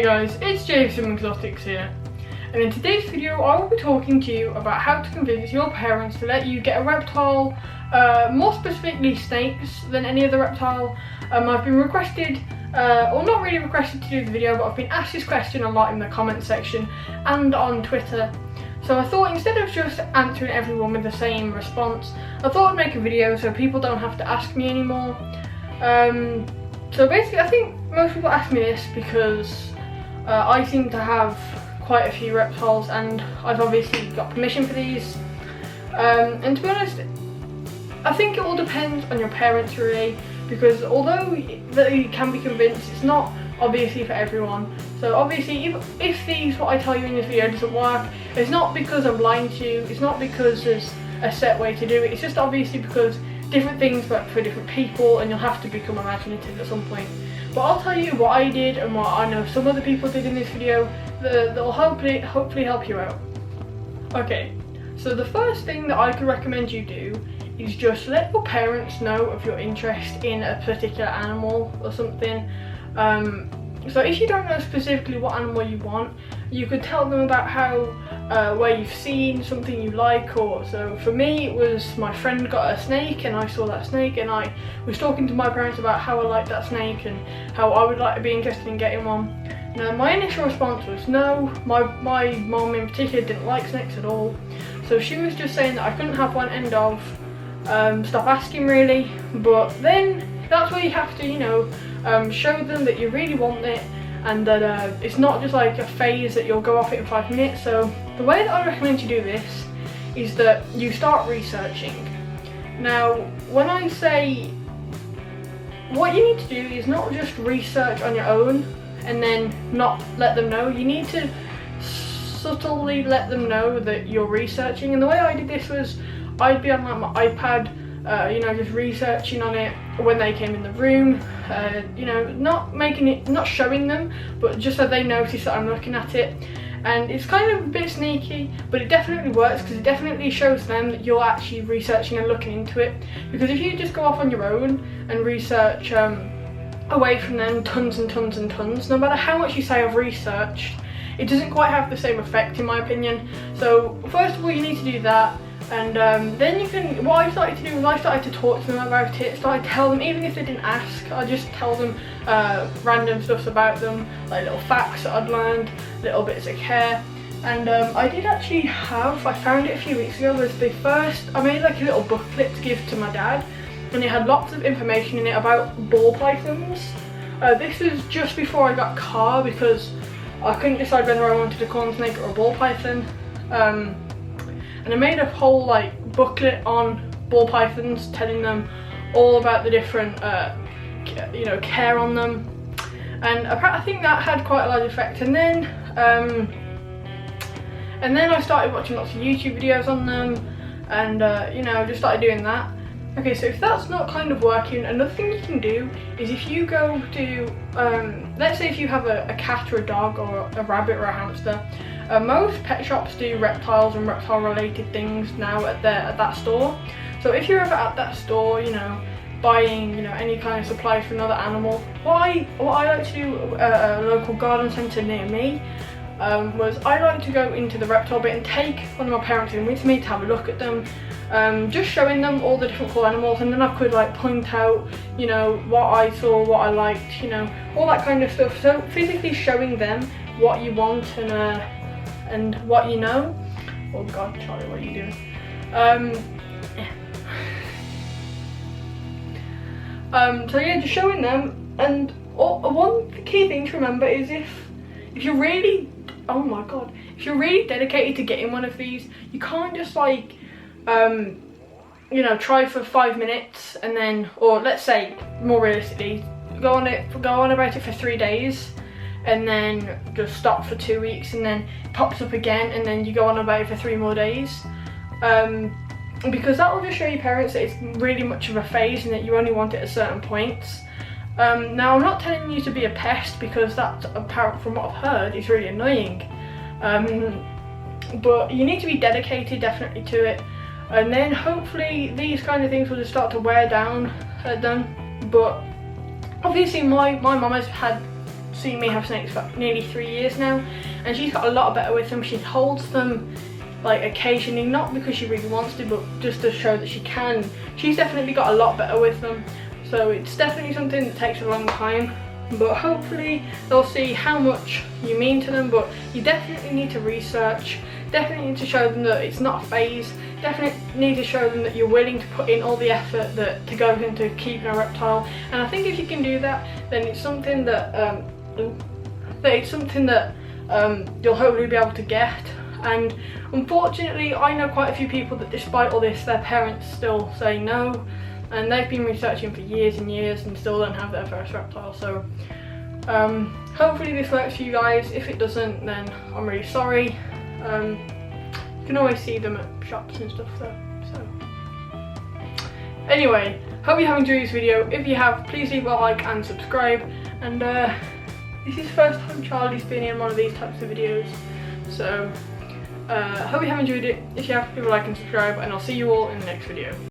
guys, it's JFCMexotics here, and in today's video I will be talking to you about how to convince your parents to let you get a reptile, more specifically snakes than any other reptile. I've been requested, or not really requested to do the video, but I've been asked this question a lot in the comment section and on Twitter. So I thought instead of just answering everyone with the same response, I thought I'd make a video so people don't have to ask me anymore. So basically I think most people ask me this because I seem to have quite a few reptiles and I've obviously got permission for these. And to be honest, I think it all depends on your parents really, because although they can be convinced, it's not obviously for everyone. So obviously if what I tell you in this video doesn't work, it's not because I'm lying to you, it's not because there's a set way to do it, it's just obviously because different things work for different people and you'll have to become imaginative at some point. But I'll tell you what I did and what I know some other people did in this video that'll hopefully help you out. Okay, so the first thing that I could recommend you do is just let your parents know of your interest in a particular animal or something. So if you don't know specifically what animal you want, you could tell them about how, where you've seen something you like, or so for me it was my friend got a snake and I saw that snake and I was talking to my parents about how I liked that snake and how I would like to be interested in getting one. Now my initial response was no, my mom in particular didn't like snakes at all, so she was just saying that I couldn't have one, end of, stop asking really. But then that's where you have to, you know, show them that you really want it and that it's not just like a phase that you'll go off it in 5 minutes. So the way that I recommend you do this is that you start researching. Now when I say, what you need to do is not just research on your own and then not let them know. You need to subtly let them know that you're researching, and the way I did this was I'd be on like my iPad, you know, just researching on it when they came in the room, you know, not showing them, but just so they notice that I'm looking at it. And it's kind of a bit sneaky, but it definitely works because it definitely shows them that you're actually researching and looking into it. Because if you just go off on your own and research away from them tons and tons and tons, no matter how much you say I've researched, it doesn't quite have the same effect in my opinion. So first of all you need to do that. And then you can, what I started to do was I started to talk to them about it, started to tell them, even if they didn't ask, I just tell them random stuff about them, like little facts that I'd learned, little bits of care. And I did actually have, I found it a few weeks ago, was the first, I made like a little booklet to give to my dad, and it had lots of information in it about ball pythons. This was just before I got a car because I couldn't decide whether I wanted a corn snake or a ball python. And I made a whole like booklet on ball pythons, telling them all about the different, you know, care on them, and I think that had quite a large effect. And then I started watching lots of YouTube videos on them, and you know, just started doing that. Okay, so if that's not kind of working, another thing you can do is if you go to, let's say if you have a cat or a dog or a rabbit or a hamster, most pet shops do reptiles and reptile related things now at that store. So if you're ever at that store, you know, buying, you know, any kind of supplies for another animal, what I like to do at a local garden centre near me, was I like to go into the reptile bit and take one of my parents in with me to have a look at them, just showing them all the different cool animals, and then I could like point out, you know, what I saw, what I liked, you know, all that kind of stuff. So physically showing them what you want and what you know. Oh god, Charlie, what are you doing? So yeah, just showing them. And one key thing to remember is if you're really, oh my god, if you're really dedicated to getting one of these, you can't just like, you know, try for 5 minutes and then, or let's say more realistically, go on about it for 3 days and then just stop for 2 weeks, and then it pops up again and then you go on about it for 3 more days. Because that will just show your parents that it's really much of a phase and that you only want it at certain points. Now I'm not telling you to be a pest, because that, apparent from what I've heard, is really annoying. But you need to be dedicated definitely to it, and then hopefully these kind of things will just start to wear down at them. But obviously my mum has had seen me have snakes for nearly 3 years now, and she's got a lot better with them. She holds them like occasionally, not because she really wants to, but just to show that she can. She's definitely got a lot better with them, so it's definitely something that takes a long time, but hopefully they'll see how much you mean to them. But you definitely need to research, definitely need to show them that it's not a phase, definitely need to show them that you're willing to put in all the effort to go into keeping a reptile. And I think if you can do that, then it's something that you'll hopefully be able to get. And unfortunately, I know quite a few people that despite all this, their parents still say no, and they've been researching for years and years and still don't have their first reptile. So hopefully this works for you guys. If it doesn't, then I'm really sorry. You can always see them at shops and stuff though. So anyway, hope you have enjoyed this video. If you have, please leave a like and subscribe. And this is the first time Charlie's been in one of these types of videos, so hope you have enjoyed it. If you have, leave a like and subscribe, and I'll see you all in the next video.